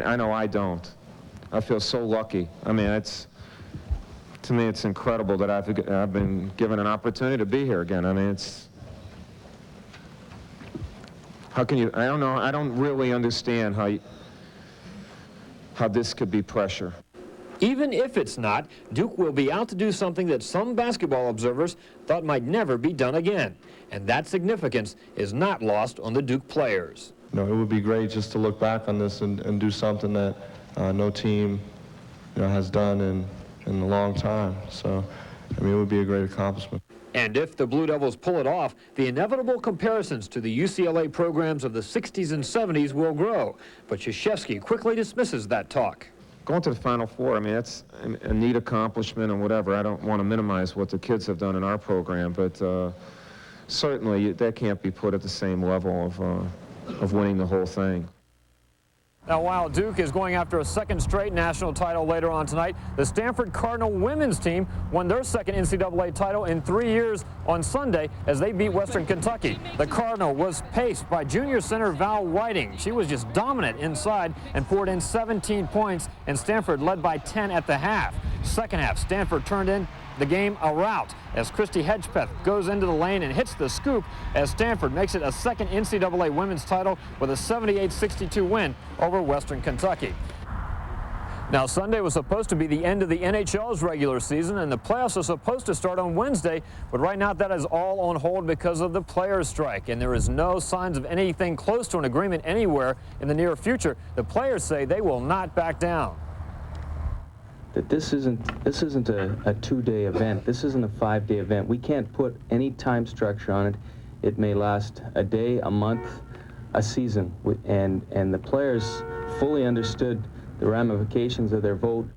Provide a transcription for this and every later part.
I know I don't. I feel so lucky. I mean, to me, it's incredible that I've been given an opportunity to be here again. I mean, how can you, I don't know, I don't really understand how this could be pressure. Even if it's not, Duke will be out to do something that some basketball observers thought might never be done again. And that significance is not lost on the Duke players. You know, it would be great just to look back on this and do something that no team, has done in a long time. So, I mean, it would be a great accomplishment. And if the Blue Devils pull it off, the inevitable comparisons to the UCLA programs of the 60s and 70s will grow. But Krzyzewski quickly dismisses that talk. Going to the Final Four, I mean, that's a neat accomplishment and whatever. I don't want to minimize what the kids have done in our program, but certainly that can't be put at the same level of winning the whole thing. Now, while Duke is going after a second straight national title later on tonight, the Stanford Cardinal women's team won their second NCAA title in 3 years on Sunday as they beat Western Kentucky. The Cardinal was paced by junior center Val Whiting. She was just dominant inside and poured in 17 points, and Stanford led by 10 at the half. Second half, Stanford turned in the game a rout as Christy Hedgepeth goes into the lane and hits the scoop as Stanford makes it a second NCAA women's title with a 78-62 win over Western Kentucky. Now, Sunday was supposed to be the end of the NHL's regular season, and the playoffs are supposed to start on Wednesday, but right now that is all on hold because of the players' strike, and there is no signs of anything close to an agreement anywhere in the near future. The players say they will not back down. That this isn't a two-day event. This isn't a five-day event. We can't put any time structure on it. It may last a day, a month, a season, and the players fully understood the ramifications of their vote.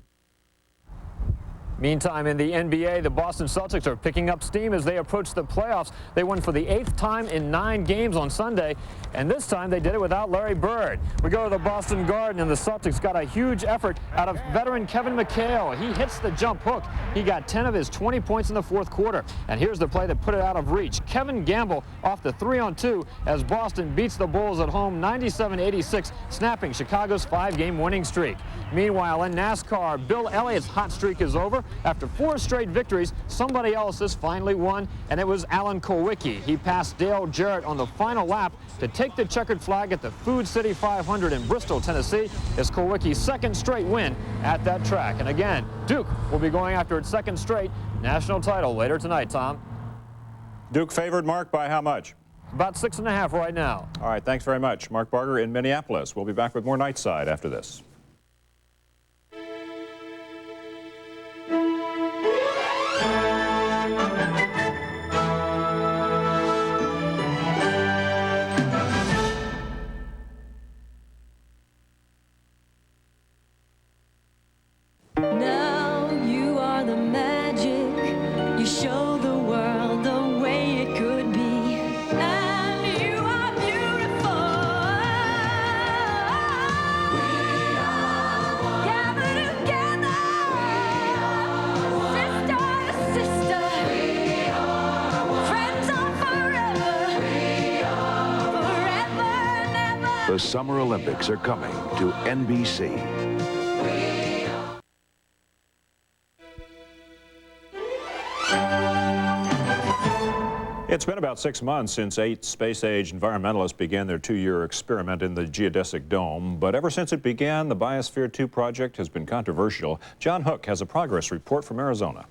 Meantime, in the NBA, the Boston Celtics are picking up steam as they approach the playoffs. They won for the 8th time in 9 games on Sunday, and this time they did it without Larry Bird. We go to the Boston Garden, and the Celtics got a huge effort out of veteran Kevin McHale. He hits the jump hook. He got 10 of his 20 points in the fourth quarter. And here's the play that put it out of reach. Kevin Gamble off the 3-on-2 as Boston beats the Bulls at home 97-86, snapping Chicago's 5-game winning streak. Meanwhile, in NASCAR, Bill Elliott's hot streak is over. After 4 straight victories, somebody else has finally won, and it was Alan Kulwicki. He passed Dale Jarrett on the final lap to take the checkered flag at the Food City 500 in Bristol, Tennessee. It's Kulwicki's second straight win at that track. And again, Duke will be going after its second straight national title later tonight, Tom. Duke favored, Mark, by how much? About 6.5 right now. All right, thanks very much. Mark Barger in Minneapolis. We'll be back with more Nightside after this. The Summer Olympics are coming to NBC. It's been about 6 months since 8 space-age environmentalists began their 2-year experiment in the geodesic dome. But ever since it began, the Biosphere 2 project has been controversial. John Hook has a progress report from Arizona.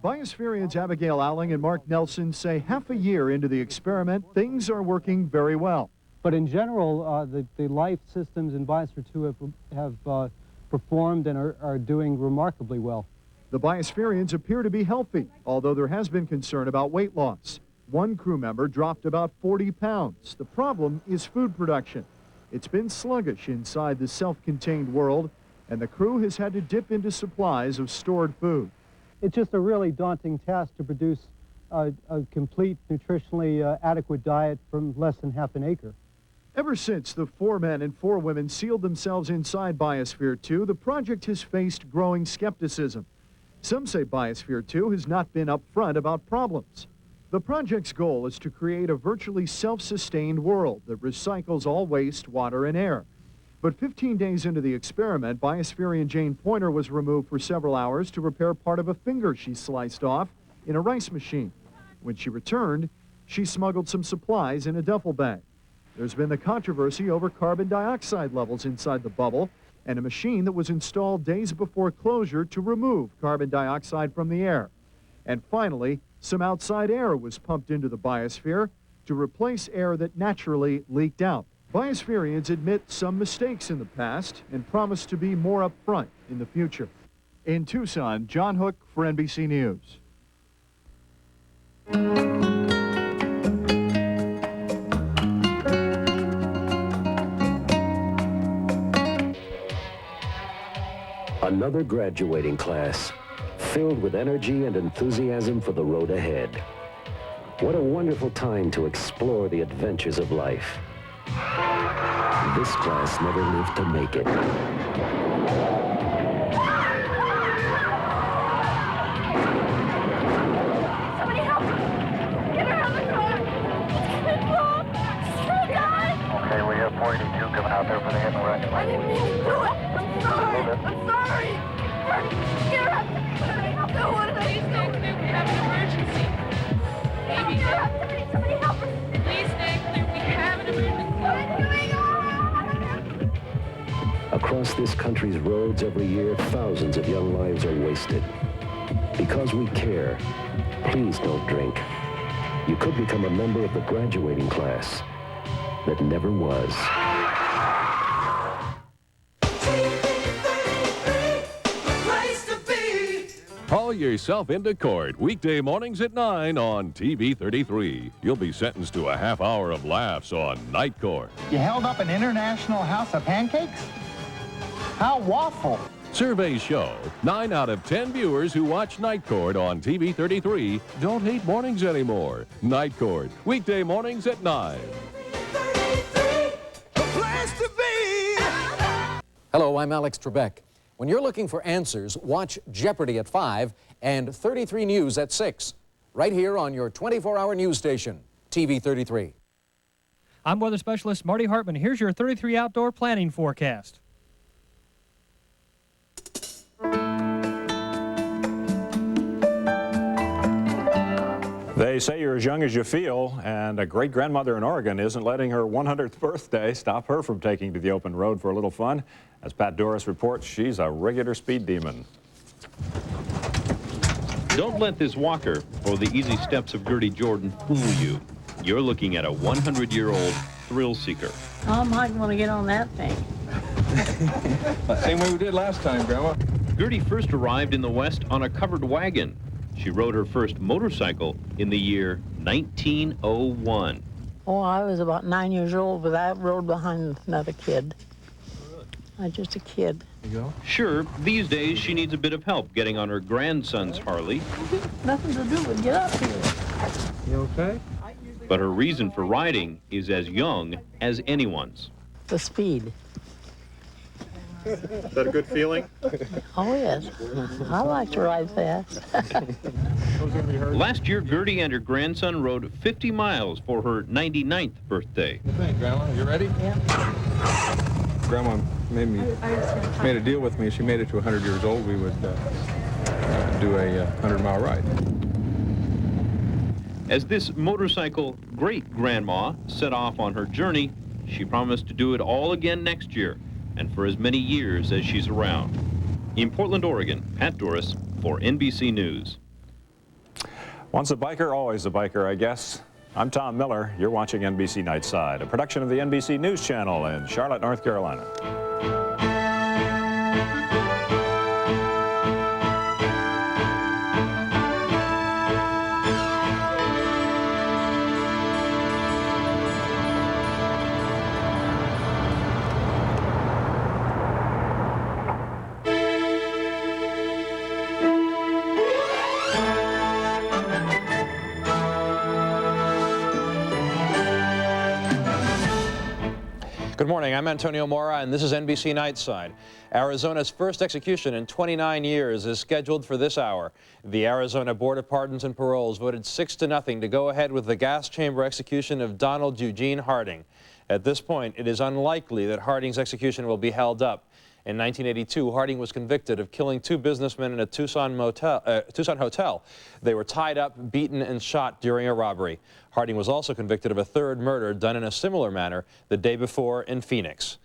Biosphereans Abigail Alling and Mark Nelson say half a year into the experiment, things are working very well. But in general, the life systems in Biosphere 2 have performed and are doing remarkably well. The Biosphereans appear to be healthy, although there has been concern about weight loss. One crew member dropped about 40 pounds. The problem is food production. It's been sluggish inside the self-contained world, and the crew has had to dip into supplies of stored food. It's just a really daunting task to produce a complete, nutritionally adequate diet from less than half an acre. Ever since the 4 men and 4 women sealed themselves inside Biosphere 2, the project has faced growing skepticism. Some say Biosphere 2 has not been upfront about problems. The project's goal is to create a virtually self-sustained world that recycles all waste, water, and air. But 15 days into the experiment, Biospherean Jane Pointer was removed for several hours to repair part of a finger she sliced off in a rice machine. When she returned, she smuggled some supplies in a duffel bag. There's been the controversy over carbon dioxide levels inside the bubble and a machine that was installed days before closure to remove carbon dioxide from the air. And finally, some outside air was pumped into the biosphere to replace air that naturally leaked out. Biospherians admit some mistakes in the past and promise to be more upfront in the future. In Tucson, John Hook for NBC News. Another graduating class, filled with energy and enthusiasm for the road ahead. What a wonderful time to explore the adventures of life. This class never lived to make it. Somebody help me! Get her out of the car! It's gonna die! Okay, we have 42 coming out there for the hit and run. I didn't mean to do it! I'm sorry! I'm sorry! Get her out of the car! No, what did I do? We have an emergency. Baby. Somebody help her! Please stay clear. We have an emergency. What is going on? Across this country's roads every year, thousands of young lives are wasted. Because we care, please don't drink. You could become a member of the graduating class that never was. Haul yourself into court weekday mornings at 9 on TV 33. You'll be sentenced to a half hour of laughs on Night Court. You held up an international house of pancakes? How waffle. Surveys show 9 out of 10 viewers who watch Night Court on TV 33 don't hate mornings anymore. Night Court, weekday mornings at 9. Hello, I'm Alex Trebek. When you're looking for answers, watch Jeopardy at 5 and 33 News at 6. Right here on your 24-hour news station, TV 33. I'm weather specialist Marty Hartman. Here's your 33 outdoor planning forecast. They say you're as young as you feel, and a great-grandmother in Oregon isn't letting her 100th birthday stop her from taking to the open road for a little fun. As Pat Doris reports, she's a regular speed demon. Don't let this walker or the easy steps of Gertie Jordan fool you. You're looking at a 100-year-old thrill seeker. I might want to get on that thing. Same way we did last time, Grandma. Gertie first arrived in the West on a covered wagon. She rode her first motorcycle in the year 1901. Oh, I was about 9 years old, but I rode behind another kid. I was just a kid. There you go. Sure, these days she needs a bit of help getting on her grandson's Harley. Nothing to do but get up here. You okay? But her reason for riding is as young as anyone's. The speed. Is that a good feeling? Oh, yes. I like to ride fast. Last year, Gertie and her grandson rode 50 miles for her 99th birthday. What do you think, Grandma? You ready? Yeah. Grandma made a deal with me. If she made it to 100 years old, we would do a 100-mile ride. As this motorcycle great-grandma set off on her journey, she promised to do it all again next year, and for as many years as she's around. In Portland, Oregon, Pat Doris for NBC News. Once a biker, always a biker, I guess. I'm Tom Miller. You're watching NBC Nightside, a production of the NBC News Channel in Charlotte, North Carolina. Good morning, I'm Antonio Mora, and this is NBC Nightside. Arizona's first execution in 29 years is scheduled for this hour. The Arizona Board of Pardons and Paroles voted 6-0 to go ahead with the gas chamber execution of Donald Eugene Harding. At this point, it is unlikely that Harding's execution will be held up. In 1982, Harding was convicted of killing 2 businessmen in a Tucson hotel. They were tied up, beaten, and shot during a robbery. Harding was also convicted of a 3rd murder done in a similar manner the day before in Phoenix.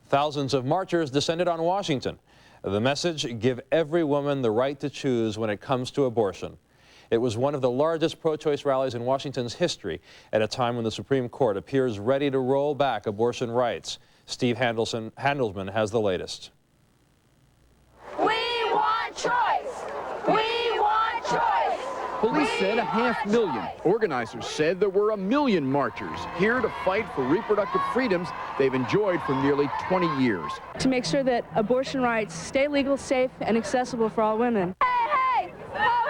Thousands of marchers descended on Washington. The message, give every woman the right to choose when it comes to abortion. It was one of the largest pro-choice rallies in Washington's history at a time when the Supreme Court appears ready to roll back abortion rights. Steve Handelsman has the latest. We want choice! We want choice! Police said 500,000. Organizers said there were 1 million marchers here to fight for reproductive freedoms they've enjoyed for nearly 20 years. To make sure that abortion rights stay legal, safe, and accessible for all women. Hey, hey! Ho, ho!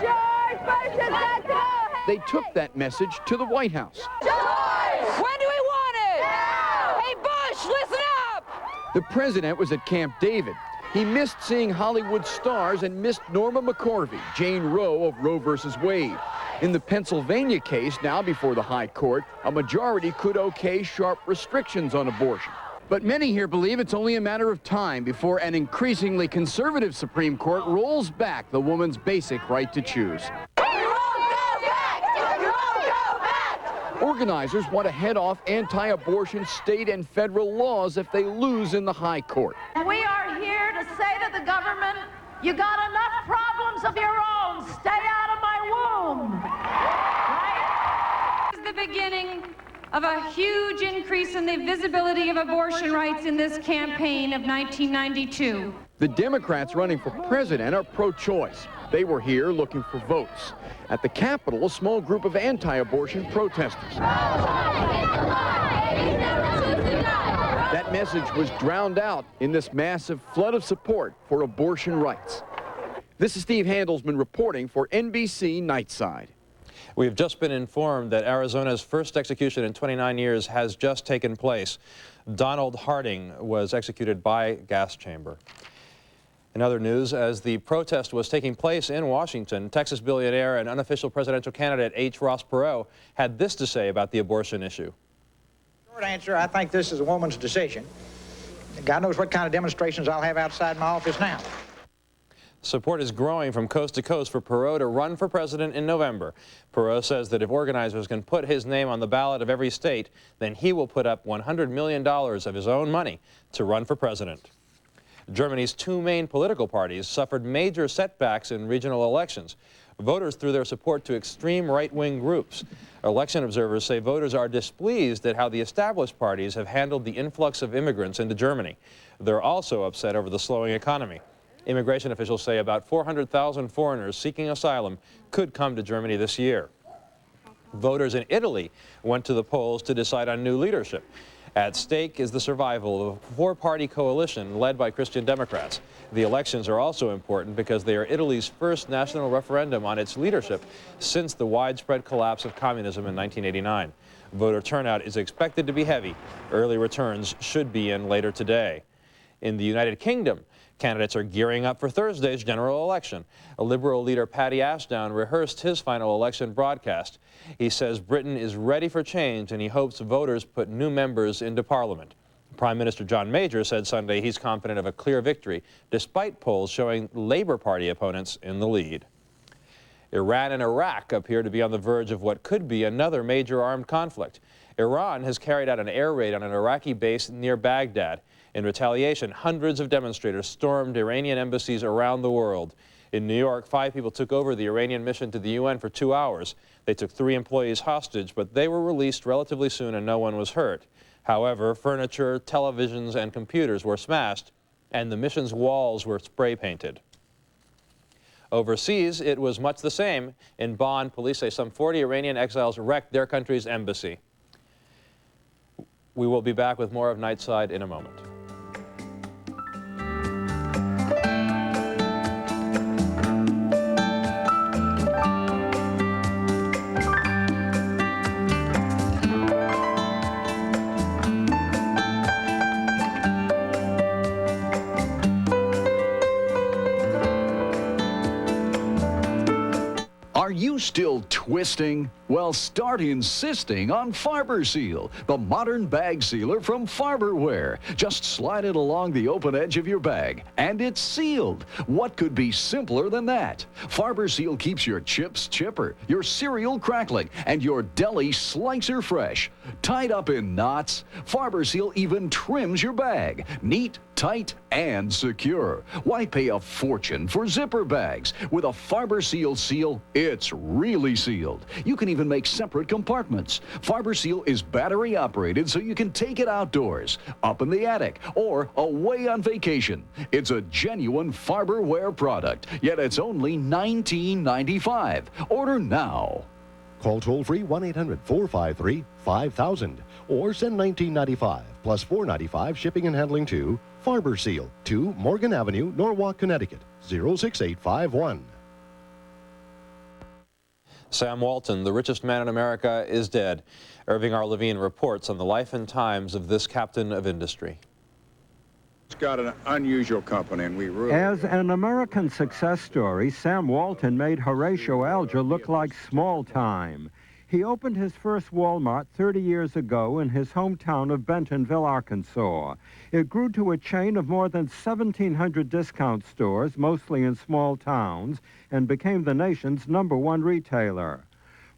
George Bush is got to go! They took that message to the White House. George! When do we want it? Now! Hey, Bush, listen up! The president was at Camp David. He missed seeing Hollywood stars and missed Norma McCorvey, Jane Roe of Roe versus Wade. In the Pennsylvania case, now before the High Court, a majority could okay sharp restrictions on abortion. But many here believe it's only a matter of time before an increasingly conservative Supreme Court rolls back the woman's basic right to choose. Organizers want to head off anti-abortion state and federal laws if they lose in the High Court. We are here to say to the government, you got enough problems of your own. Stay out of my womb. Right? This is the beginning of a huge increase in the visibility of abortion rights in this campaign of 1992. The Democrats running for president are pro-choice. They were here looking for votes. At the Capitol, a small group of anti-abortion protesters. That message was drowned out in this massive flood of support for abortion rights. This is Steve Handelsman reporting for NBC Nightside. We have just been informed that Arizona's first execution in 29 years has just taken place. Donald Harding was executed by gas chamber. In other news, as the protest was taking place in Washington, Texas billionaire and unofficial presidential candidate H. Ross Perot had this to say about the abortion issue. Short answer, I think this is a woman's decision. God knows what kind of demonstrations I'll have outside my office now. Support is growing from coast to coast for Perot to run for president in November. Perot says that if organizers can put his name on the ballot of every state, then he will put up $100 million of his own money to run for president. Germany's 2 main political parties suffered major setbacks in regional elections. Voters threw their support to extreme right-wing groups. Election observers say voters are displeased at how the established parties have handled the influx of immigrants into Germany. They're also upset over the slowing economy. Immigration officials say about 400,000 foreigners seeking asylum could come to Germany this year. Voters in Italy went to the polls to decide on new leadership. At stake is the survival of a 4-party coalition led by Christian Democrats. The elections are also important because they are Italy's first national referendum on its leadership since the widespread collapse of communism in 1989. Voter turnout is expected to be heavy. Early returns should be in later today. In the United Kingdom, candidates are gearing up for Thursday's general election. Liberal leader Paddy Ashdown rehearsed his final election broadcast. He says Britain is ready for change and he hopes voters put new members into Parliament. Prime Minister John Major said Sunday he's confident of a clear victory, despite polls showing Labour Party opponents in the lead. Iran and Iraq appear to be on the verge of what could be another major armed conflict. Iran has carried out an air raid on an Iraqi base near Baghdad. In retaliation, hundreds of demonstrators stormed Iranian embassies around the world. In New York, 5 people took over the Iranian mission to the UN for 2 hours. They took 3 employees hostage, but they were released relatively soon and no one was hurt. However, furniture, televisions, and computers were smashed, and the mission's walls were spray painted. Overseas, it was much the same. In Bonn, police say some 40 Iranian exiles wrecked their country's embassy. We will be back with more of Nightside in a moment. Are you you still twisting? Well, start insisting on Farber Seal, the modern bag sealer from Farberware. Just slide it along the open edge of your bag, and it's sealed. What could be simpler than that? Farber Seal keeps your chips chipper, your cereal crackling, and your deli slicer fresh. Tied up in knots, Farber Seal even trims your bag. Neat, tight, and secure. Why pay a fortune for zipper bags? With a Farber Seal seal, it's really sealed. You can even make separate compartments. Farber Seal is battery operated, so you can take it outdoors, up in the attic, or away on vacation. It's a genuine Farberware product, yet it's only $19.95. Order now. Call toll-free 1-800-453-5000 or send $19.95 plus $4.95 shipping and handling to Farber Seal, 2 Morgan Avenue, Norwalk, Connecticut, 06851. Sam Walton, the richest man in America, is dead. Irving R. Levine reports on the life and times of this captain of industry. It's got an unusual company, and we really... As an American success story, Sam Walton made Horatio Alger look like small time. He opened his first Walmart 30 years ago in his hometown of Bentonville, Arkansas. It grew to a chain of more than 1,700 discount stores, mostly in small towns, and became the nation's #1 retailer.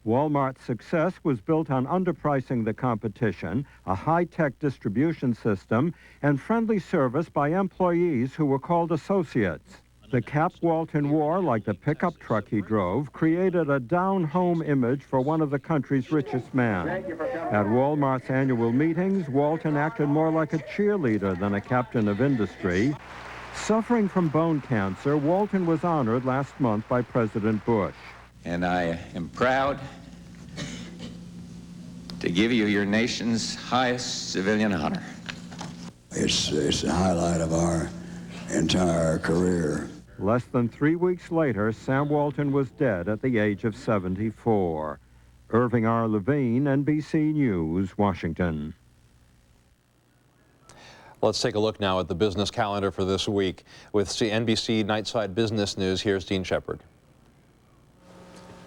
Walmart's success was built on underpricing the competition, a high-tech distribution system, and friendly service by employees who were called associates. The cap Walton wore, like the pickup truck he drove, created a down-home image for one of the country's richest men. At Walmart's annual meetings, Walton acted more like a cheerleader than a captain of industry. Suffering from bone cancer, Walton was honored last month by President Bush. And I am proud to give you your nation's highest civilian honor. It's the highlight of our entire career. Less than 3 weeks later, Sam Walton was dead at the age of 74. Irving R. Levine, NBC News, Washington. Let's take a look now at the business calendar for this week. With NBC Nightside Business News, here's Dean Shepard.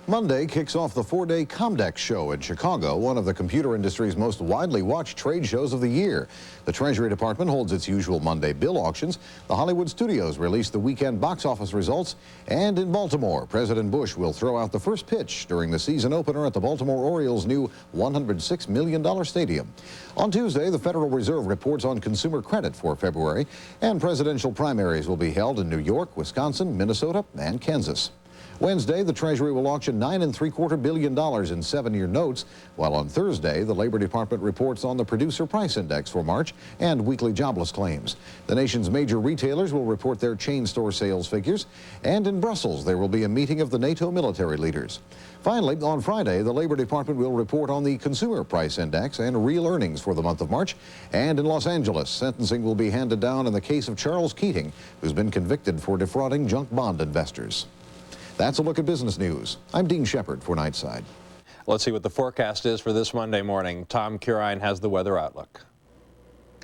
Monday kicks off the 4-day Comdex show in Chicago, one of the computer industry's most widely watched trade shows of the year. The Treasury Department holds its usual Monday bill auctions. The Hollywood studios release the weekend box office results. And in Baltimore, President Bush will throw out the first pitch during the season opener at the Baltimore Orioles' new $106 million stadium. On Tuesday, the Federal Reserve reports on consumer credit for February, and presidential primaries will be held in New York, Wisconsin, Minnesota, and Kansas. Wednesday, the Treasury will auction $9.75 billion in 7-year notes, while on Thursday, the Labor Department reports on the Producer Price Index for March and weekly jobless claims. The nation's major retailers will report their chain store sales figures, and in Brussels, there will be a meeting of the NATO military leaders. Finally, on Friday, the Labor Department will report on the Consumer Price Index and real earnings for the month of March. And in Los Angeles, sentencing will be handed down in the case of Charles Keating, who's been convicted for defrauding junk bond investors. That's a look at business news. I'm Dean Shepard for Nightside. Let's see what the forecast is for this Monday morning. Tom Curine has the weather outlook.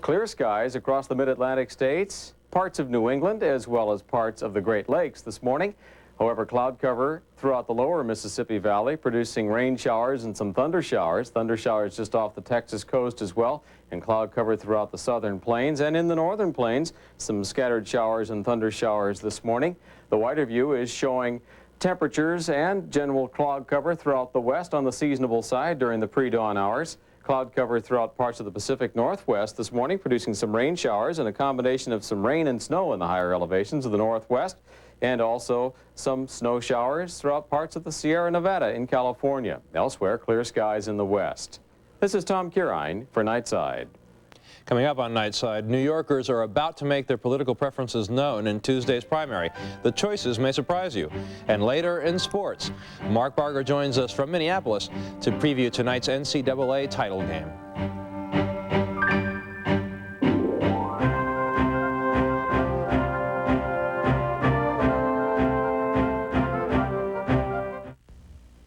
Clear skies across the mid-Atlantic states, parts of New England, as well as parts of the Great Lakes this morning. However, cloud cover throughout the lower Mississippi Valley, producing rain showers and some thunder showers. Thunder showers just off the Texas coast as well, and cloud cover throughout the southern plains. And in the northern plains, some scattered showers and thunder showers this morning. The wider view is showing temperatures and general cloud cover throughout the west on the seasonable side during the pre-dawn hours. Cloud cover throughout parts of the Pacific Northwest this morning, producing some rain showers and a combination of some rain and snow in the higher elevations of the Northwest, and also some snow showers throughout parts of the Sierra Nevada in California. Elsewhere, clear skies in the west. This is Tom Curine for Nightside. Coming up on Nightside, New Yorkers are about to make their political preferences known in Tuesday's primary. The choices may surprise you. And later in sports, Mark Barger joins us from Minneapolis to preview tonight's NCAA title game.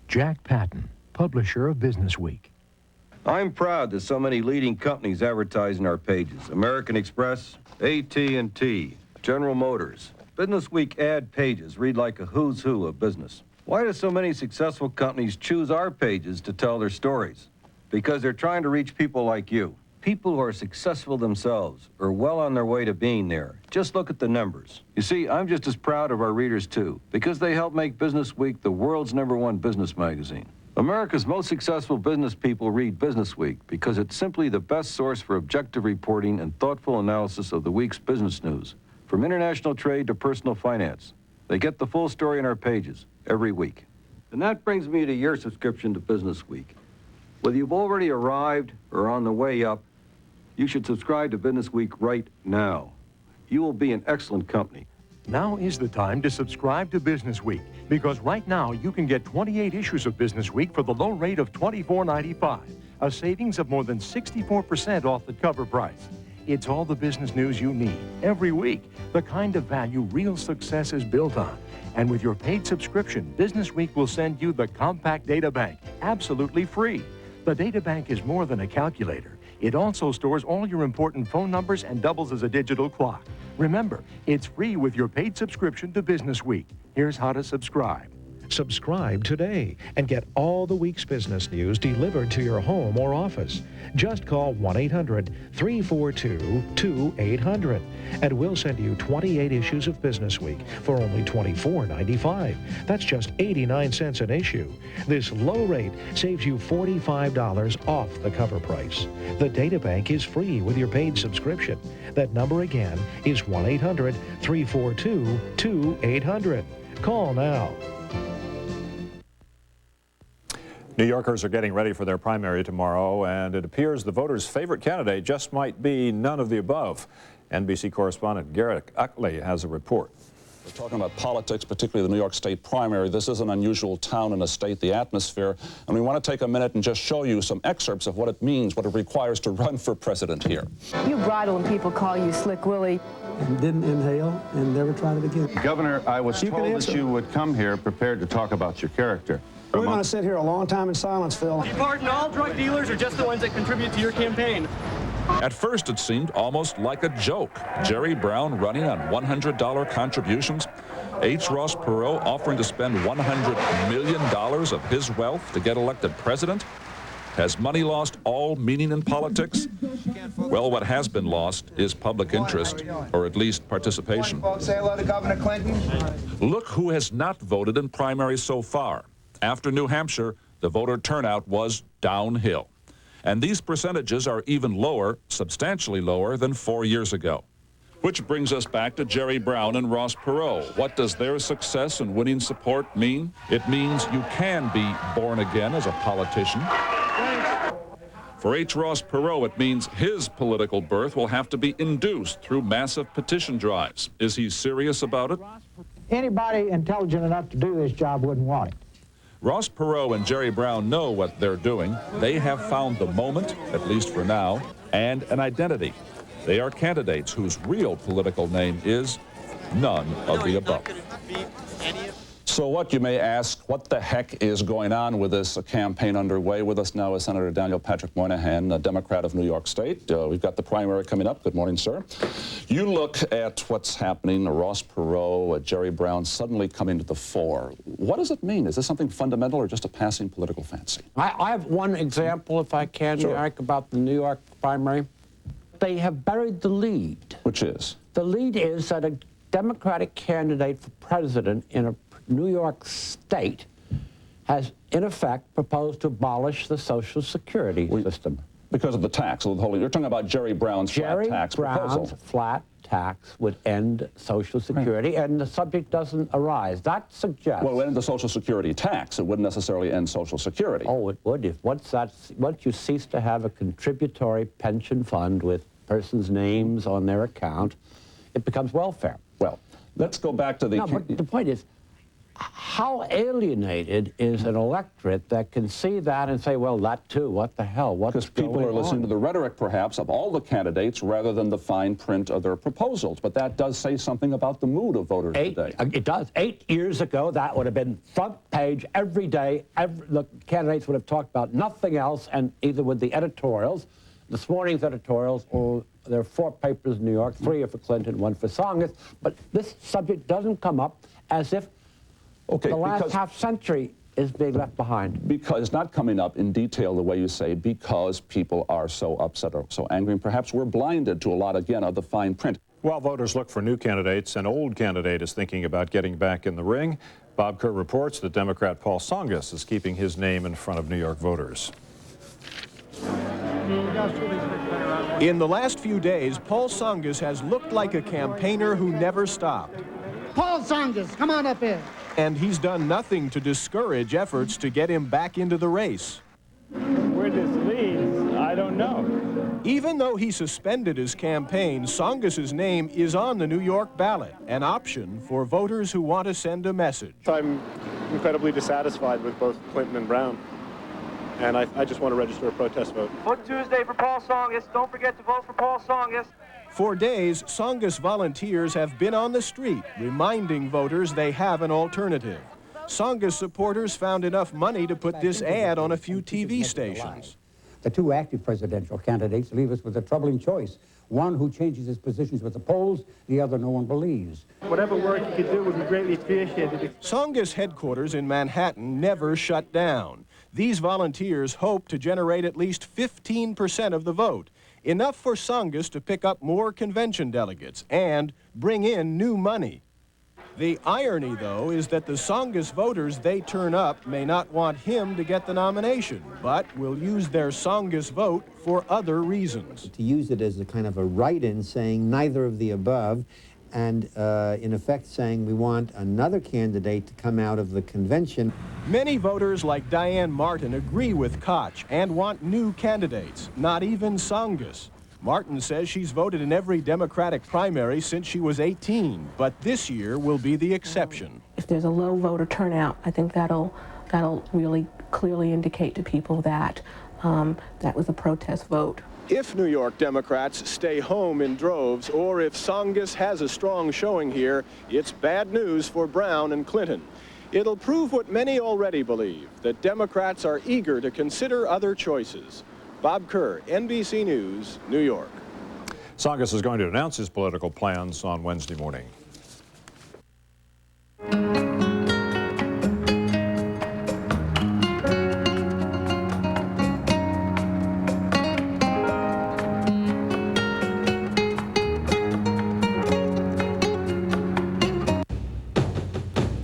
Jack Patton, publisher of Business Week. I'm proud that so many leading companies advertise in our pages. American Express, AT&T, General Motors. Business Week ad pages read like a who's who of business. Why do so many successful companies choose our pages to tell their stories? Because they're trying to reach people like you. People who are successful themselves or well on their way to being there. Just look at the numbers. You see, I'm just as proud of our readers too, because they help make Business Week the world's #1 business magazine. America's most successful business people read Business Week because it's simply the best source for objective reporting and thoughtful analysis of the week's business news, from international trade to personal finance. They get the full story in our pages every week. And that brings me to your subscription to Business Week. Whether you've already arrived or on the way up, you should subscribe to Business Week right now. You will be in excellent company. Now is the time to subscribe to Business Week, because right now you can get 28 issues of Business Week for the low rate of $24.95, a savings of more than 64% off the cover price. It's all the business news you need every week, the kind of value real success is built on. And with your paid subscription, Business Week will send you the compact data bank, absolutely free. The data bank is more than a calculator. It also stores all your important phone numbers and doubles as a digital clock. Remember, it's free with your paid subscription to Business Week. Here's how to subscribe. Subscribe today and get all the week's business news delivered to your home or office. Just call 1-800-342-2800 and we'll send you 28 issues of Business Week for only $24.95. That's just 89 cents an issue. This low rate saves you $45 off the cover price. The data bank is free with your paid subscription. That number again is 1-800-342-2800. Call now. New Yorkers are getting ready for their primary tomorrow, and it appears the voters' favorite candidate just might be none of the above. NBC correspondent Garrett Uckley has a report. We're talking about politics, particularly the New York State primary. This is an unusual town and a state, the atmosphere, and we want to take a minute and just show you some excerpts of what it means, what it requires to run for president here. You bridle when people call you Slick Willie. And didn't inhale and never tried it again. Governor, I was told that you would come here prepared to talk about your character. We're going to sit here a long time in silence, Phil. Do you pardon all drug dealers or just the ones that contribute to your campaign? At first, it seemed almost like a joke. Jerry Brown running on $100 contributions. H. Ross Perot offering to spend $100 million of his wealth to get elected president. Has money lost all meaning in politics? Well, what has been lost is public interest, or at least participation. Say hello to Governor Clinton. Look who has not voted in primaries so far. After New Hampshire, the voter turnout was downhill. And these percentages are even lower, substantially lower, than 4 years ago. Which brings us back to Jerry Brown and Ross Perot. What does their success in winning support mean? It means you can be born again as a politician. For H. Ross Perot, it means his political birth will have to be induced through massive petition drives. Is he serious about it? Anybody intelligent enough to do this job wouldn't want it. Ross Perot and Jerry Brown know what they're doing. They have found the moment, at least for now, and an identity. They are candidates whose real political name is none of the above. So what, you may ask, what the heck is going on with this campaign underway? With us now is Senator Daniel Patrick Moynihan, a Democrat of New York State. We've got the primary coming up. Good morning, sir. You look at what's happening, Ross Perot, Jerry Brown suddenly coming to the fore. What does it mean? Is this something fundamental or just a passing political fancy? I have one example, if I can, sure, Eric, about the New York primary. They have buried the lead. Which is? The lead is that a Democratic candidate for president in a New York State has, in effect, proposed to abolish the Social Security system. Because of the tax. You're talking about Jerry Brown's flat tax proposal. Jerry Brown's flat tax would end Social Security, and the subject doesn't arise. That suggests... Well, it would end the Social Security tax. It wouldn't necessarily end Social Security. Oh, it would. If once you cease to have a contributory pension fund with persons' names on their account, it becomes welfare. Well, let's go back to the... No, but the point is, how alienated is an electorate that can see that and say, well, that too, what the hell, what's going on? Because people are listening to the rhetoric, perhaps, of all the candidates rather than the fine print of their proposals. But that does say something about the mood of voters today. It does. 8 years ago, that would have been front page every day. The candidates would have talked about nothing else, and either with the editorials, this morning's editorials, or there are 4 papers in New York, 3 are for Clinton, 1 for Tsongas. But this subject doesn't come up as if Okay, the last because half century is being left behind. because it's not coming up in detail the way you say, because people are so upset or so angry, and perhaps we're blinded to a lot, again, of the fine print. While voters look for new candidates, an old candidate is thinking about getting back in the ring. Bob Kerr reports that Democrat Paul Tsongas is keeping his name in front of New York voters. In the last few days, Paul Tsongas has looked like a campaigner who never stopped. Paul Tsongas, come on up here. And he's done nothing to discourage efforts to get him back into the race. Where this leads, I don't know. Even though he suspended his campaign, Tsongas' name is on the New York ballot, an option for voters who want to send a message. I'm incredibly dissatisfied with both Clinton and Brown, and I just want to register a protest vote. Vote Tuesday for Paul Tsongas. Don't forget to vote for Paul Tsongas. For days, Tsongas volunteers have been on the street, reminding voters they have an alternative. Tsongas supporters found enough money to put this ad on a few TV stations. The two active presidential candidates leave us with a troubling choice. One who changes his positions with the polls, the other no one believes. Whatever work you could do would be greatly appreciated. Tsongas headquarters in Manhattan never shut down. These volunteers hope to generate at least 15% of the vote, enough for Tsongas to pick up more convention delegates and bring in new money. The irony, though, is that the Tsongas voters they turn up may not want him to get the nomination, but will use their Tsongas vote for other reasons. To use it as a kind of a write-in saying neither of the above, and in effect saying we want another candidate to come out of the convention. Many voters like Diane Martin agree with Koch and want new candidates, not even Tsongas. Martin says she's voted in every Democratic primary since she was 18, but this year will be the exception. If there's a low voter turnout, I think that'll really clearly indicate to people that that was a protest vote. If New York Democrats stay home in droves, or if Tsongas has a strong showing here, it's bad news for Brown and Clinton. It'll prove what many already believe, that Democrats are eager to consider other choices. Bob Kerr, NBC News, New York. Tsongas is going to announce his political plans on Wednesday morning.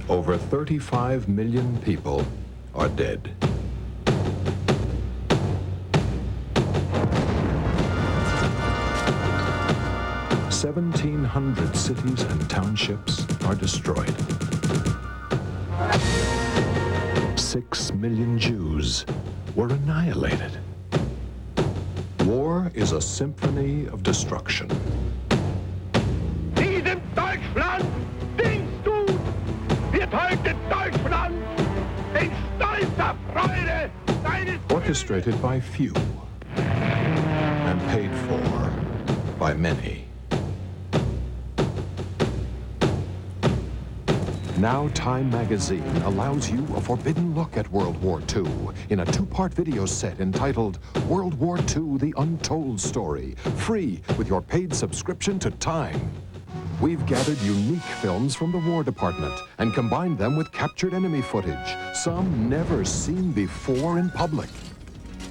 Over 35 million people are dead. 1,700 cities and townships are destroyed. 6 million Jews were annihilated. War is a symphony of destruction. Diesem Deutschland dienst du! Wir töten Deutschland! Den Stolz der Freude deines... Orchestrated by few and paid for by many. Now Time magazine allows you a forbidden look at World War II in a two-part video set entitled World War II: The Untold Story, free with your paid subscription to Time. We've gathered unique films from the War Department and combined them with captured enemy footage, some never seen before in public.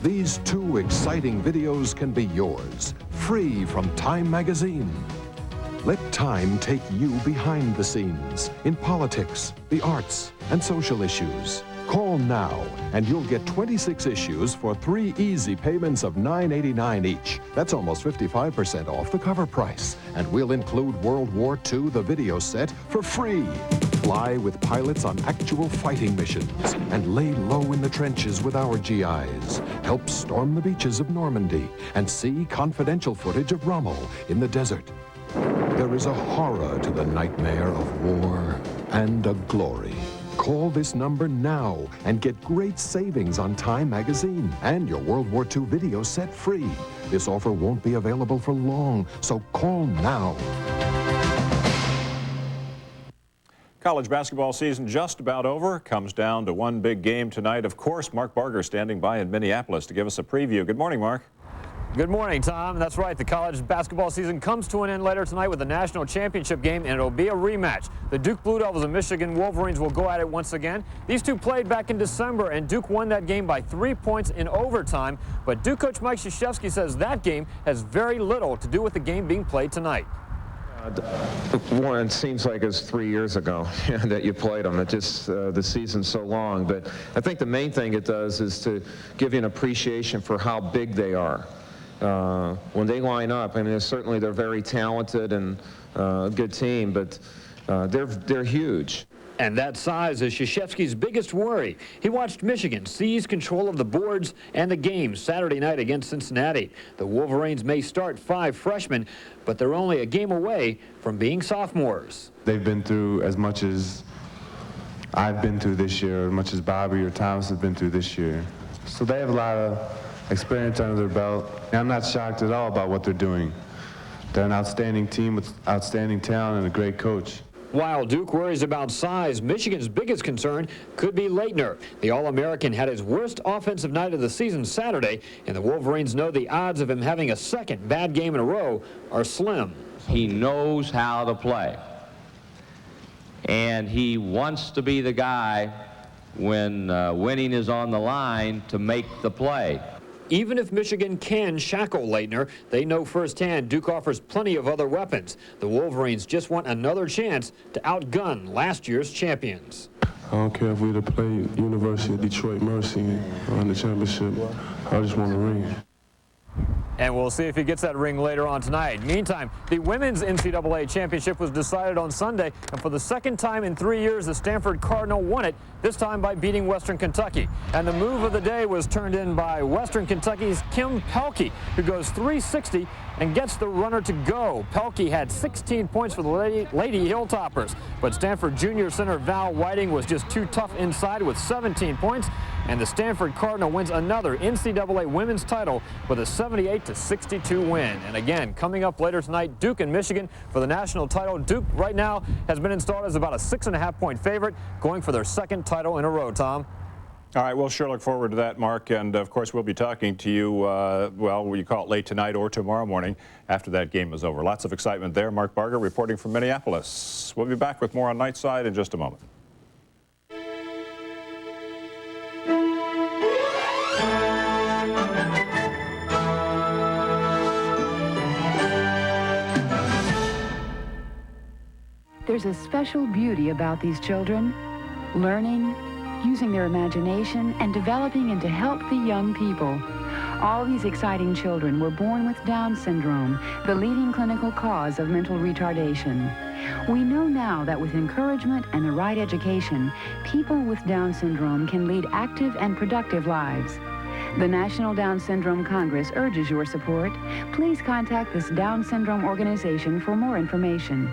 These two exciting videos can be yours, free from Time magazine. Let Time take you behind the scenes in politics, the arts, and social issues. Call now, and you'll get 26 issues for 3 easy payments of $9.89 each. That's almost 55% off the cover price. And we'll include World War II, the video set, for free. Fly with pilots on actual fighting missions and lay low in the trenches with our GIs. Help storm the beaches of Normandy and see confidential footage of Rommel in the desert. There is a horror to the nightmare of war and a glory. Call this number now and get great savings on Time magazine and your World War II video set free. This offer won't be available for long, so call now. College basketball season just about over. Comes down to one big game tonight. Of course, Mark Barger standing by in Minneapolis to give us a preview. Good morning, Mark. Good morning, Tom. That's right. The college basketball season comes to an end later tonight with the national championship game, and it'll be a rematch. The Duke Blue Devils and Michigan Wolverines will go at it once again. These two played back in December, and Duke won that game by 3 points in overtime. But Duke coach Mike Krzyzewski says that game has very little to do with the game being played tonight. One, it seems like it's 3 years ago that you played them. It just, the season's so long. But I think the main thing it does is to give you an appreciation for how big they are. When they line up, I mean, certainly they're very talented and a good team, but they're huge. And that size is Krzyzewski's biggest worry. He watched Michigan seize control of the boards and the game Saturday night against Cincinnati. The Wolverines may start 5 freshmen, but they're only a game away from being sophomores. They've been through as much as I've been through this year, as much as Bobby or Thomas has been through this year. So they have a lot of experience under their belt, and I'm not shocked at all about what they're doing. They're an outstanding team with outstanding talent and a great coach. While Duke worries about size, Michigan's biggest concern could be Leitner. The All-American had his worst offensive night of the season Saturday, and the Wolverines know the odds of him having a second bad game in a row are slim. He knows how to play, and he wants to be the guy when winning is on the line to make the play. Even if Michigan can shackle Leitner, they know firsthand Duke offers plenty of other weapons. The Wolverines just want another chance to outgun last year's champions. I don't care if we'd have played University of Detroit Mercy in the championship. I just want to ring. And we'll see if he gets that ring later on tonight. Meantime, the women's NCAA championship was decided on Sunday, and for the second time in 3 years, the Stanford Cardinal won it, this time by beating Western Kentucky. And the move of the day was turned in by Western Kentucky's Kim Pelkey, who goes 360 and gets the runner to go. Pelkey had 16 points for the Lady Hilltoppers, but Stanford junior center Val Whiting was just too tough inside with 17 points, and the Stanford Cardinal wins another NCAA women's title with a 78-62 win. And again, coming up later tonight, Duke and Michigan for the national title. Duke right now has been installed as about a 6.5-point favorite, going for their second title in a row, Tom. All right, we'll sure look forward to that, Mark. And, of course, we'll be talking to you, well, you call it late tonight or tomorrow morning after that game is over. Lots of excitement there. Mark Barger reporting from Minneapolis. We'll be back with more on Nightside in just a moment. There's a special beauty about these children, learning, using their imagination, and developing into healthy young people. All these exciting children were born with Down syndrome, the leading clinical cause of mental retardation. We know now that with encouragement and the right education, people with Down syndrome can lead active and productive lives. The National Down Syndrome Congress urges your support. Please contact this Down syndrome organization for more information.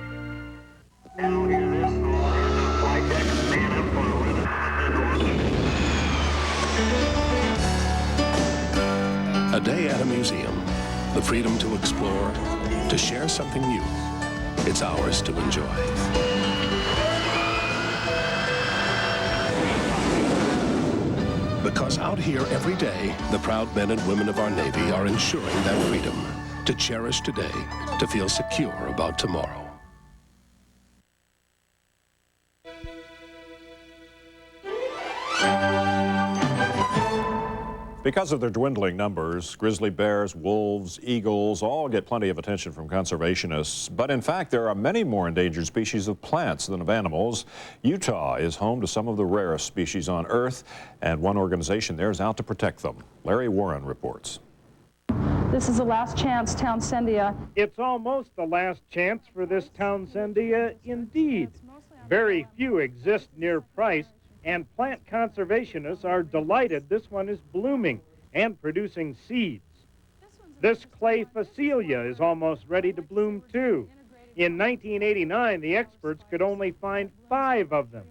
A day at a museum, the freedom to explore, to share something new. It's ours to enjoy. Because out here every day, the proud men and women of our Navy are ensuring that freedom, to cherish today, to feel secure about tomorrow. Because of their dwindling numbers, grizzly bears, wolves, eagles all get plenty of attention from conservationists. But in fact, there are many more endangered species of plants than of animals. Utah is home to some of the rarest species on Earth, and one organization there is out to protect them. Larry Warren reports. This is the last chance, Townsendia. It's almost the last chance for this Townsendia indeed. Very few exist near Price, and plant conservationists are delighted this one is blooming and producing seeds. This clay phacelia is almost ready to bloom too. In 1989, the experts could only find 5 of them,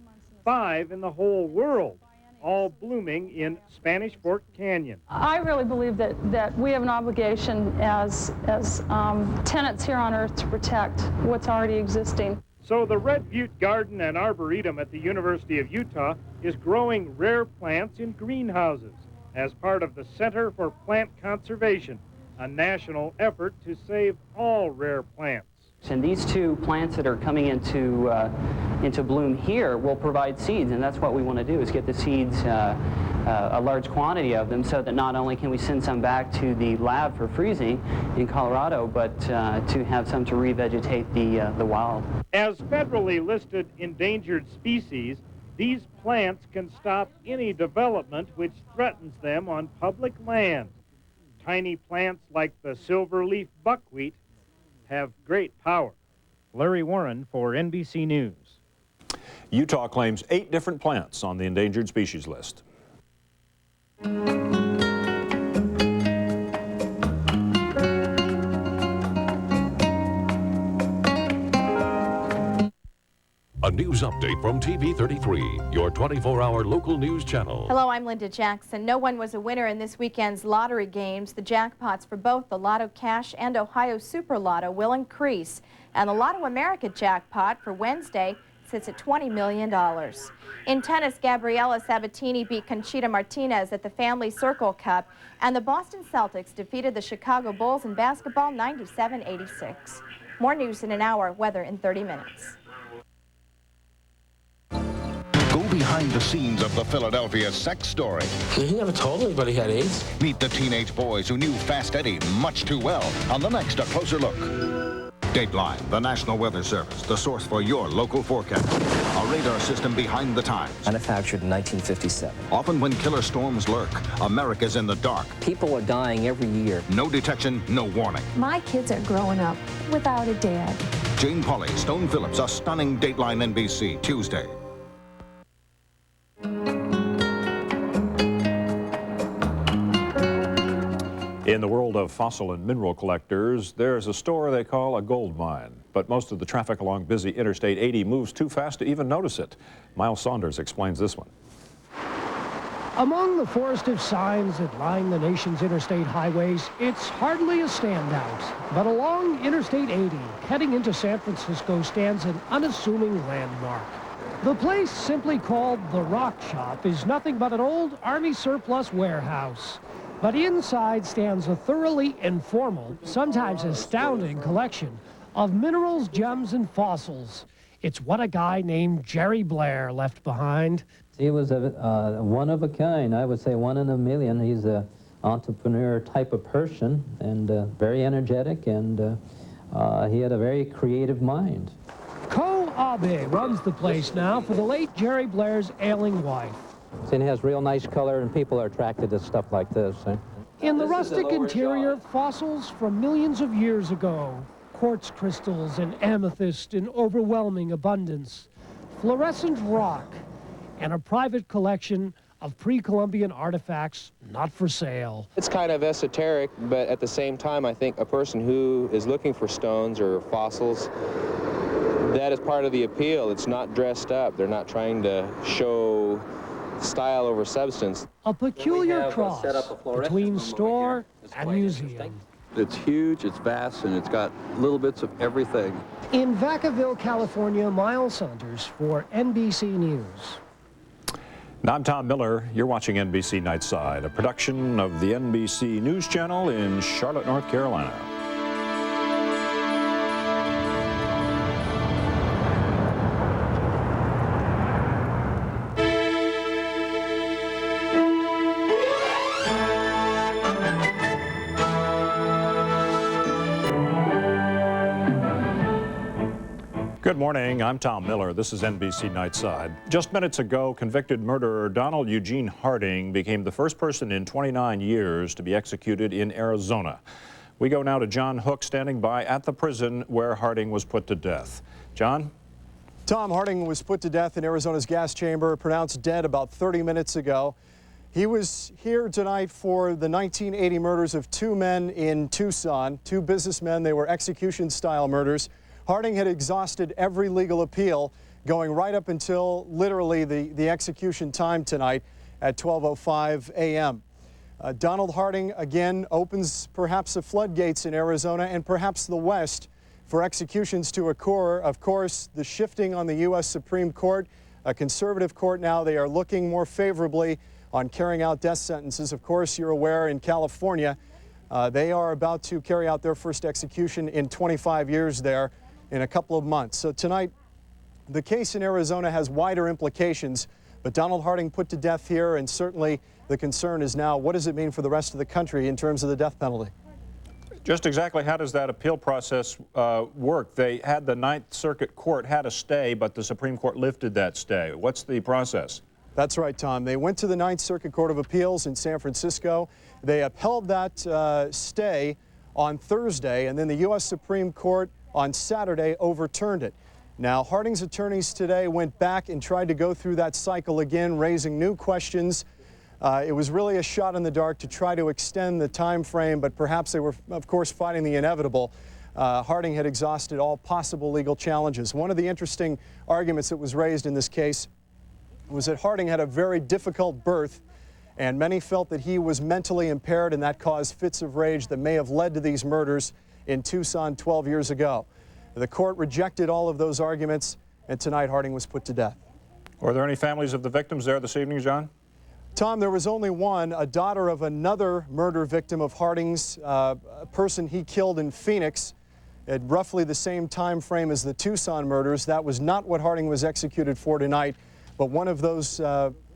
5 in the whole world, all blooming in Spanish Fork Canyon. I really believe that we have an obligation as tenants here on Earth to protect what's already existing. So the Red Butte Garden and Arboretum at the University of Utah is growing rare plants in greenhouses as part of the Center for Plant Conservation, a national effort to save all rare plants. And these two plants that are coming into bloom here will provide seeds, and that's what we want to do, is get the seeds, a large quantity of them, so that not only can we send some back to the lab for freezing in Colorado, but to have some to revegetate the wild. As federally listed endangered species, these plants can stop any development which threatens them on public land. Tiny plants like the silverleaf buckwheat have great power. Larry Warren for NBC News. Utah claims 8 different plants on the endangered species list. A news update from TV 33, your 24-hour local news channel. Hello, I'm Linda Jackson. No one was a winner in this weekend's lottery games. The jackpots for both the Lotto Cash and Ohio Super Lotto will increase. And the Lotto America jackpot for Wednesday sits at $20 million. In tennis, Gabriela Sabatini beat Conchita Martinez at the Family Circle Cup, and the Boston Celtics defeated the Chicago Bulls in basketball 97-86. More news in an hour, weather in 30 minutes. Go behind the scenes of the Philadelphia sex story. He never told anybody he had AIDS. Meet the teenage boys who knew Fast Eddie much too well on the next A Closer Look. Dateline, the National Weather Service, the source for your local forecast. A radar system behind the times. Manufactured in 1957. Often when killer storms lurk, America's in the dark. People are dying every year. No detection, no warning. My kids are growing up without a dad. Jane Pauley, Stone Phillips, a stunning Dateline NBC, Tuesday. In the world of fossil and mineral collectors, there's a store they call a gold mine. But most of the traffic along busy Interstate 80 moves too fast to even notice it. Miles Saunders explains this one. Among the forest of signs that line the nation's interstate highways, it's hardly a standout. But along Interstate 80, heading into San Francisco, stands an unassuming landmark. The place, simply called the Rock Shop, is nothing but an old Army surplus warehouse. But inside stands a thoroughly informal, sometimes astounding collection of minerals, gems, and fossils. It's what a guy named Jerry Blair left behind. He was a one of a kind, I would say one in a million. He's an entrepreneur type of person and very energetic, and he had a very creative mind. Ko Abe runs the place now for the late Jerry Blair's ailing wife. And it has real nice color, and people are attracted to stuff like this. In the rustic interior, fossils from millions of years ago. Quartz crystals and amethyst in overwhelming abundance. Fluorescent rock, and a private collection of pre-Columbian artifacts not for sale. It's kind of esoteric, but at the same time, I think a person who is looking for stones or fossils, that is part of the appeal. It's not dressed up. They're not trying to show style over substance. A peculiar cross between store and museum. It's huge, it's vast, and it's got little bits of everything. In Vacaville, California, Miles Saunders for NBC News. And I'm Tom Miller. You're watching NBC Nightside, a production of the NBC News Channel in Charlotte, North Carolina. Good morning, I'm Tom Miller. This is NBC Nightside. Just minutes ago, convicted murderer Donald Eugene Harding became the first person in 29 years to be executed in Arizona. We go now to John Hook, standing by at the prison where Harding was put to death. John? Tom, Harding was put to death in Arizona's gas chamber, pronounced dead about 30 minutes ago. He was here tonight for the 1980 murders of 2 men in Tucson, 2 businessmen. They were execution-style murders. Harding had exhausted every legal appeal, going right up until literally the execution time tonight at 12:05 a.m. Donald Harding again opens perhaps the floodgates in Arizona and perhaps the West for executions to occur. Of course, the shifting on the U.S. Supreme Court, a conservative court now, they are looking more favorably on carrying out death sentences. Of course, you're aware in California, They are about to carry out their first execution in 25 years there in a couple of months. So tonight, the case in Arizona has wider implications, but Donald Harding put to death here, and certainly the concern is now, what does it mean for the rest of the country in terms of the death penalty? Just exactly how does that appeal process work? They had the Ninth Circuit Court had a stay, but the Supreme Court lifted that stay. What's the process? That's right, Tom. They went to the Ninth Circuit Court of Appeals in San Francisco. They upheld that stay on Thursday, and then the U.S. Supreme Court on Saturday overturned it. Now, Harding's attorneys today went back and tried to go through that cycle again, raising new questions. It was really a shot in the dark to try to extend the time frame, but perhaps they were, of course, fighting the inevitable. Harding had exhausted all possible legal challenges. One of the interesting arguments that was raised in this case was that Harding had a very difficult birth, and many felt that he was mentally impaired, and that caused fits of rage that may have led to these murders in Tucson 12 years ago. The court rejected all of those arguments, and tonight Harding was put to death. Were there any families of the victims there this evening, John? Tom, there was only one, a daughter of another murder victim of Harding's, a person he killed in Phoenix at roughly the same time frame as the Tucson murders. That was not what Harding was executed for tonight, but one of those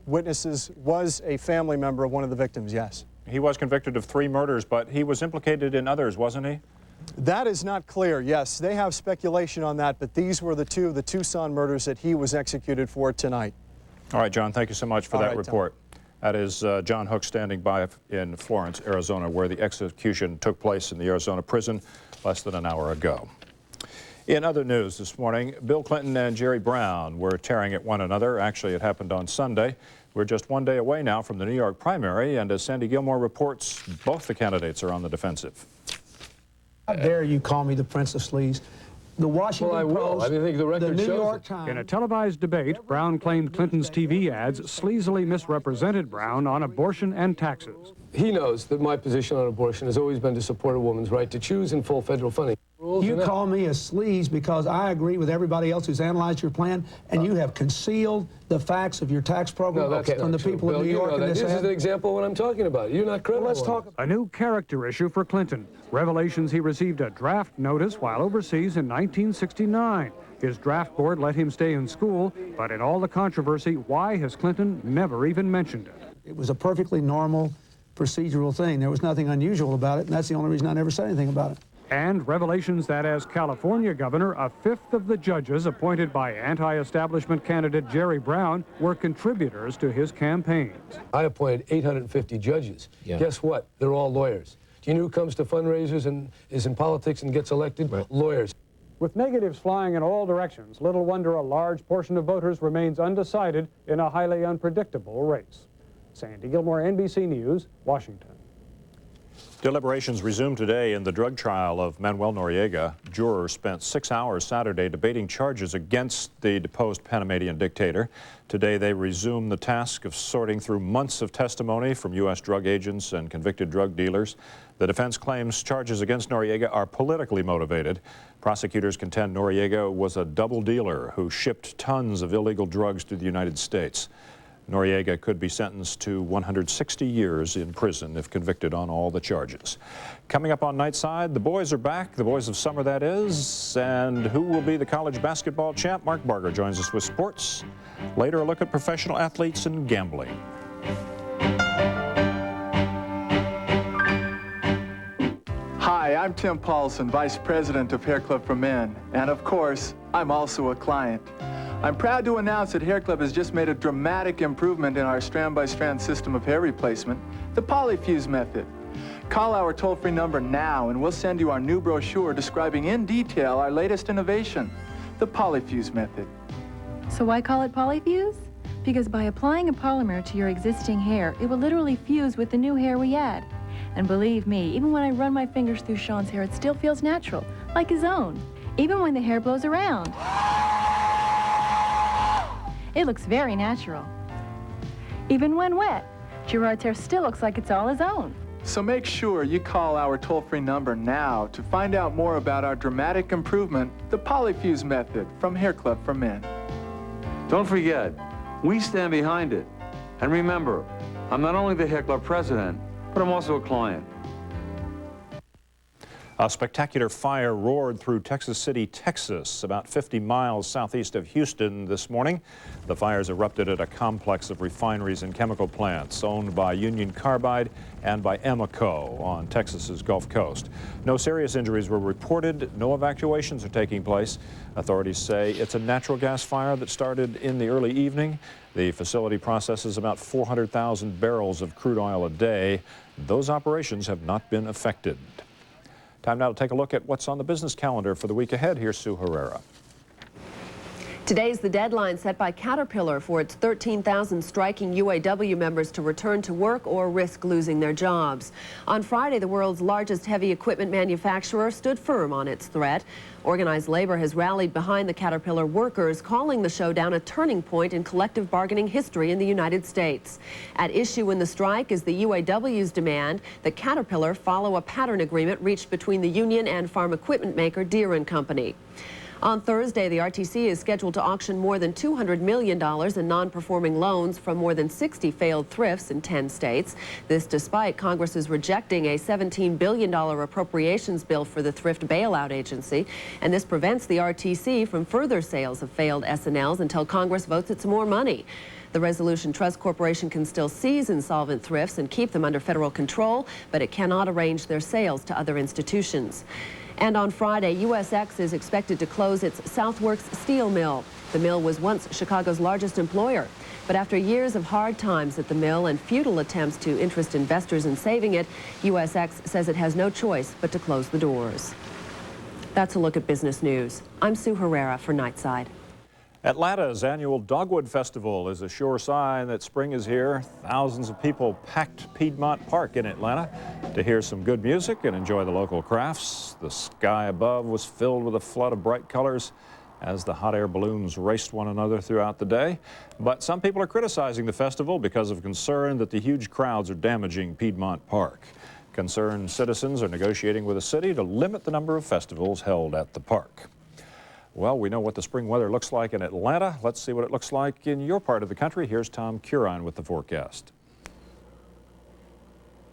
witnesses was a family member of one of the victims, yes. He was convicted of 3 murders, but he was implicated in others, wasn't he? That is not clear, yes. They have speculation on that, but these were the 2 of the Tucson murders that he was executed for tonight. All right, John, thank you so much for that report. Tom. That is John Hook standing by in Florence, Arizona, where the execution took place in the Arizona prison less than an hour ago. In other news this morning, Bill Clinton and Jerry Brown were tearing at one another. Actually, it happened on Sunday. We're just one day away now from the New York primary, and as Sandy Gilmore reports, both the candidates are on the defensive. How dare you call me the Prince of Sleaze? The Washington Post, the New York Times. In a televised debate, Brown claimed Clinton's TV ads sleazily misrepresented Brown on abortion and taxes. He knows that my position on abortion has always been to support a woman's right to choose in full federal funding. You call me a sleaze because I agree with everybody else who's analyzed your plan, and you have concealed the facts of your tax program from the people of New York. You know this is an example of what I'm talking about. You're not credible. Let's talk a new character issue for Clinton. Revelations he received a draft notice while overseas in 1969. His draft board let him stay in school, but in all the controversy, why has Clinton never even mentioned it? It was a perfectly normal procedural thing. There was nothing unusual about it, and that's the only reason I never said anything about it. And revelations that as California governor, a 5th of the judges appointed by anti-establishment candidate Jerry Brown were contributors to his campaigns. I appointed 850 judges. Yeah. Guess what? They're all lawyers. Do you know who comes to fundraisers and is in politics and gets elected? Right. Lawyers. With negatives flying in all directions, little wonder a large portion of voters remains undecided in a highly unpredictable race. Sandy Gilmore, NBC News, Washington. Deliberations resumed today in the drug trial of Manuel Noriega. Jurors spent 6 hours Saturday debating charges against the deposed Panamanian dictator. Today they resume the task of sorting through months of testimony from U.S. drug agents and convicted drug dealers. The defense claims charges against Noriega are politically motivated. Prosecutors contend Noriega was a double dealer who shipped tons of illegal drugs to the United States. Noriega could be sentenced to 160 years in prison if convicted on all the charges. Coming up on Nightside, the boys are back, the boys of summer that is, and who will be the college basketball champ? Mark Barger joins us with sports. Later, a look at professional athletes and gambling. Hi, I'm Tim Paulson, Vice President of Hair Club for Men, and of course, I'm also a client. I'm proud to announce that Hair Club has just made a dramatic improvement in our strand-by-strand system of hair replacement, the Polyfuse method. Call our toll-free number now and we'll send you our new brochure describing in detail our latest innovation, the Polyfuse method. So why call it Polyfuse? Because by applying a polymer to your existing hair, it will literally fuse with the new hair we add. And believe me, even when I run my fingers through Sean's hair, it still feels natural, like his own, even when the hair blows around. It looks very natural. Even when wet, Gerard's hair still looks like it's all his own. So make sure you call our toll-free number now to find out more about our dramatic improvement, the Polyfuse method from Hair Club for Men. Don't forget, we stand behind it. And remember, I'm not only the Hair Club president, but I'm also a client. A spectacular fire roared through Texas City, Texas, about 50 miles southeast of Houston this morning. The fires erupted at a complex of refineries and chemical plants owned by Union Carbide and by Amoco on Texas's Gulf Coast. No serious injuries were reported. No evacuations are taking place. Authorities say it's a natural gas fire that started in the early evening. The facility processes about 400,000 barrels of crude oil a day. Those operations have not been affected. Time now to take a look at what's on the business calendar for the week ahead. Here's Sue Herrera. Today's the deadline set by Caterpillar for its 13,000 striking UAW members to return to work or risk losing their jobs. On Friday, the world's largest heavy equipment manufacturer stood firm on its threat. Organized labor has rallied behind the Caterpillar workers, calling the showdown a turning point in collective bargaining history in the United States. At issue in the strike is the UAW's demand that Caterpillar follow a pattern agreement reached between the union and farm equipment maker Deere & Company. On Thursday, the RTC is scheduled to auction more than $200 million in non-performing loans from more than 60 failed thrifts in 10 states. This despite Congress's rejecting a $17 billion appropriations bill for the Thrift Bailout Agency. And this prevents the RTC from further sales of failed S&Ls until Congress votes it some more money. The Resolution Trust Corporation can still seize insolvent thrifts and keep them under federal control, but it cannot arrange their sales to other institutions. And on Friday, USX is expected to close its Southworks steel mill. The mill was once Chicago's largest employer. But after years of hard times at the mill and futile attempts to interest investors in saving it, USX says it has no choice but to close the doors. That's a look at business news. I'm Sue Herrera for Nightside. Atlanta's annual Dogwood Festival is a sure sign that spring is here. Thousands of people packed Piedmont Park in Atlanta to hear some good music and enjoy the local crafts. The sky above was filled with a flood of bright colors as the hot air balloons raced one another throughout the day. But some people are criticizing the festival because of concern that the huge crowds are damaging Piedmont Park. Concerned citizens are negotiating with the city to limit the number of festivals held at the park. Well, we know what the spring weather looks like in Atlanta. Let's see what it looks like in your part of the country. Here's Tom Curine with the forecast.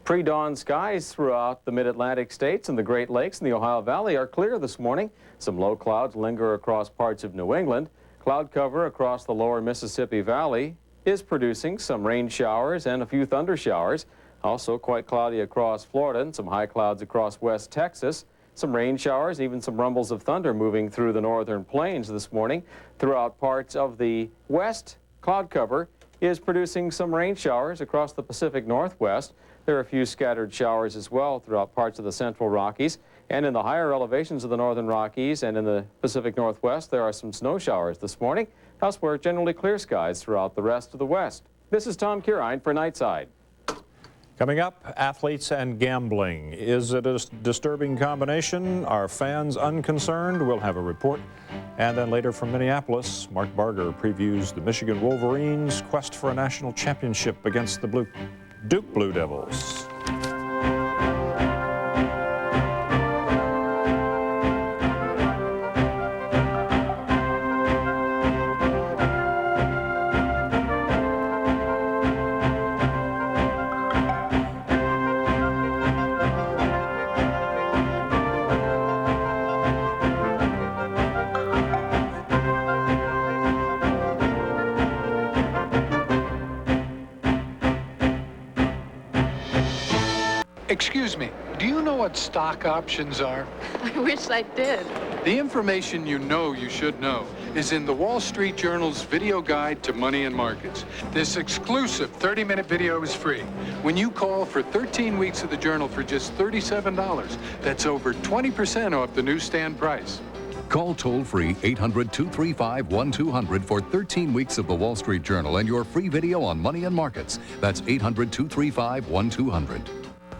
Pre-dawn skies throughout the mid-Atlantic states and the Great Lakes and the Ohio Valley are clear this morning. Some low clouds linger across parts of New England. Cloud cover across the lower Mississippi Valley is producing some rain showers and a few thunder showers. Also quite cloudy across Florida and some high clouds across West Texas. Some rain showers, even some rumbles of thunder moving through the northern plains this morning. Throughout parts of the west, cloud cover is producing some rain showers across the Pacific Northwest. There are a few scattered showers as well throughout parts of the central Rockies. And in the higher elevations of the northern Rockies and in the Pacific Northwest, there are some snow showers this morning. Elsewhere, generally clear skies throughout the rest of the west. This is Tom Curine for Nightside. Coming up, athletes and gambling. Is it a disturbing combination? Are fans unconcerned? We'll have a report. And then later from Minneapolis, Mark Barger previews the Michigan Wolverines' quest for a national championship against the Duke Blue Devils. Excuse me, do you know what stock options are? I wish I did. The information you know you should know is in the Wall Street Journal's video guide to money and markets. This exclusive 30-minute video is free. When you call for 13 weeks of the journal for just $37, that's over 20% off the newsstand price. Call toll-free 800-235-1200 for 13 weeks of the Wall Street Journal and your free video on money and markets. That's 800-235-1200.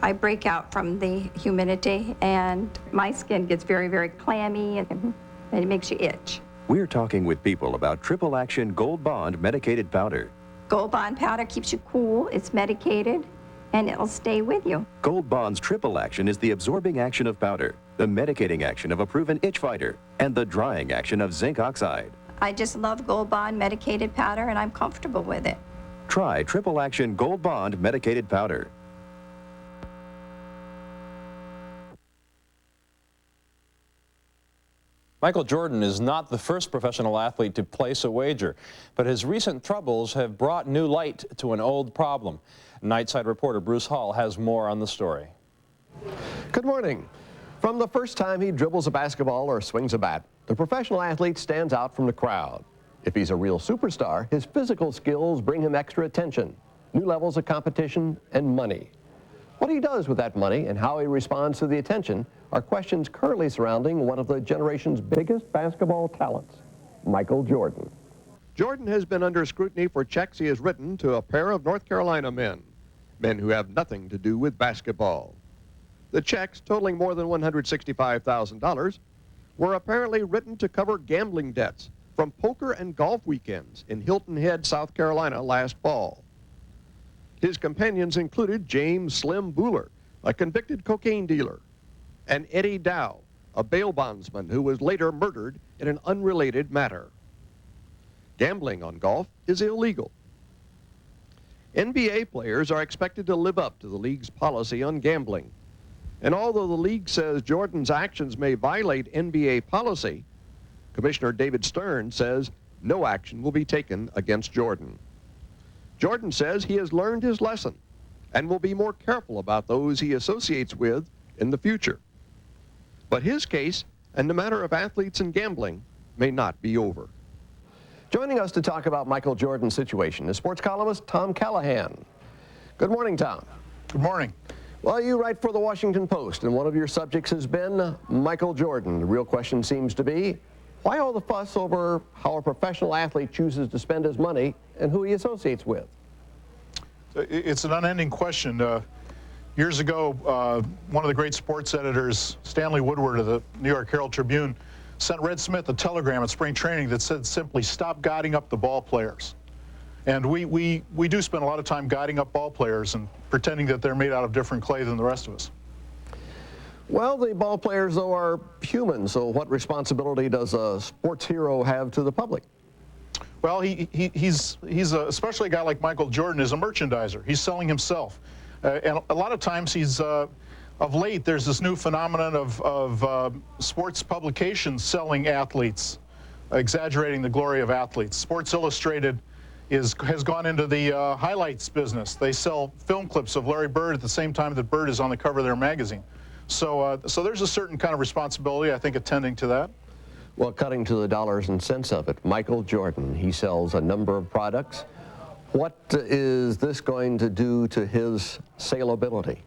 I break out from the humidity and my skin gets very, very clammy and it makes you itch. We're talking with people about Triple Action Gold Bond Medicated Powder. Gold Bond powder keeps you cool, it's medicated, and it'll stay with you. Gold Bond's Triple Action is the absorbing action of powder, the medicating action of a proven itch fighter, and the drying action of zinc oxide. I just love Gold Bond medicated powder and I'm comfortable with it. Try Triple Action Gold Bond Medicated Powder. Michael Jordan is not the first professional athlete to place a wager, but his recent troubles have brought new light to an old problem. Nightside reporter Bruce Hall has more on the story. Good morning. From the first time he dribbles a basketball or swings a bat, the professional athlete stands out from the crowd. If he's a real superstar, his physical skills bring him extra attention, new levels of competition, and money. What he does with that money and how he responds to the attention are questions currently surrounding one of the generation's biggest basketball talents, Michael Jordan. Jordan has been under scrutiny for checks he has written to a pair of North Carolina men who have nothing to do with basketball. The checks, totaling more than $165,000, were apparently written to cover gambling debts from poker and golf weekends in Hilton Head, South Carolina last fall. His companions included James Slim Buhler, a convicted cocaine dealer, and Eddie Dow, a bail bondsman who was later murdered in an unrelated matter. Gambling on golf is illegal. NBA players are expected to live up to the league's policy on gambling. And although the league says Jordan's actions may violate NBA policy, Commissioner David Stern says no action will be taken against Jordan. Jordan says he has learned his lesson and will be more careful about those he associates with in the future. But his case and the matter of athletes and gambling may not be over. Joining us to talk about Michael Jordan's situation is sports columnist Tom Callahan. Good morning, Tom. Good morning. Well, you write for the Washington Post, and one of your subjects has been Michael Jordan. The real question seems to be, why all the fuss over how a professional athlete chooses to spend his money and who he associates with? It's an unending question. Years ago, one of the great sports editors, Stanley Woodward of the New York Herald Tribune, sent Red Smith a telegram at spring training that said simply, stop guiding up the ball players. And we do spend a lot of time guiding up ball players and pretending that they're made out of different clay than the rest of us. Well, the ball players, though, are human, so what responsibility does a sports hero have to the public? Well, he's especially a guy like Michael Jordan is a merchandiser. He's selling himself. And a lot of times he's, of late, there's this new phenomenon of sports publications selling athletes, exaggerating the glory of athletes. Sports Illustrated has gone into the highlights business. They sell film clips of Larry Bird at the same time that Bird is on the cover of their magazine. So there's a certain kind of responsibility, I think, attending to that. Well, cutting to the dollars and cents of it, Michael Jordan, he sells a number of products. What is this going to do to his saleability?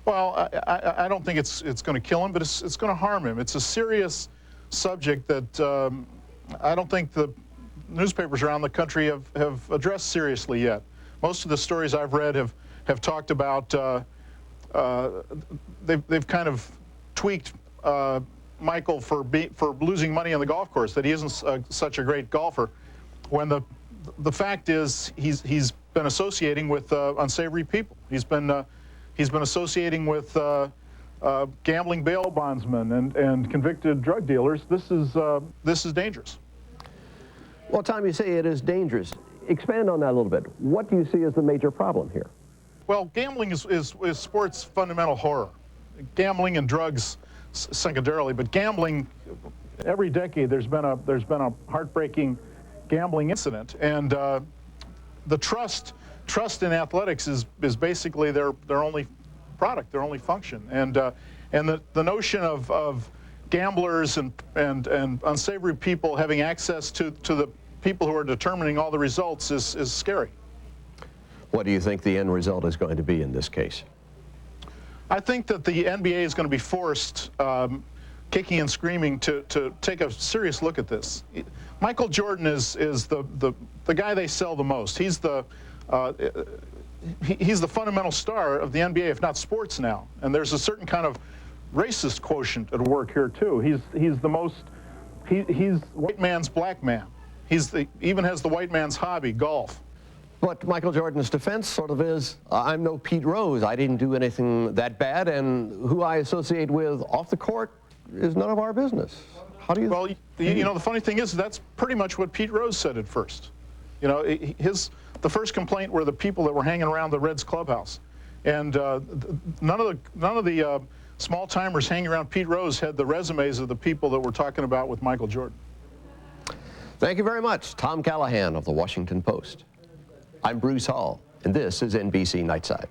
Well, I don't think it's going to kill him, but it's going to harm him. It's a serious subject that I don't think the newspapers around the country have addressed seriously yet. Most of the stories I've read have talked about they've kind of tweaked Michael for losing money on the golf course, that he isn't such a great golfer, when the fact is he's been associating with unsavory people. He's been associating with gambling bail bondsmen and convicted drug dealers. This is dangerous. Well, Tom, you say it is dangerous. Expand on that a little bit. What do you see as the major problem here? Well, gambling is sports' fundamental horror. Gambling and drugs secondarily, but gambling, every decade there's been a heartbreaking gambling incident, and the trust in athletics is basically their only product, their only function, and the notion of gamblers and unsavory people having access to the people who are determining all the results is scary. What do you think the end result is going to be in this case? I think that the NBA is going to be forced, kicking and screaming, to take a serious look at this. Michael Jordan is the guy they sell the most. He's the fundamental star of the NBA, if not sports now. And there's a certain kind of racist quotient at work here too. He's white man's black man. Even has the white man's hobby, golf. But Michael Jordan's defense sort of is, I'm no Pete Rose. I didn't do anything that bad, and who I associate with off the court is none of our business. How do you? Well, you know, the funny thing is that's pretty much what Pete Rose said at first. You know, the first complaint were the people that were hanging around the Reds clubhouse, and none of the small-timers hanging around Pete Rose had the resumes of the people that we're talking about with Michael Jordan. Thank you very much, Tom Callahan of the Washington Post. I'm Bruce Hall, and this is NBC Nightside.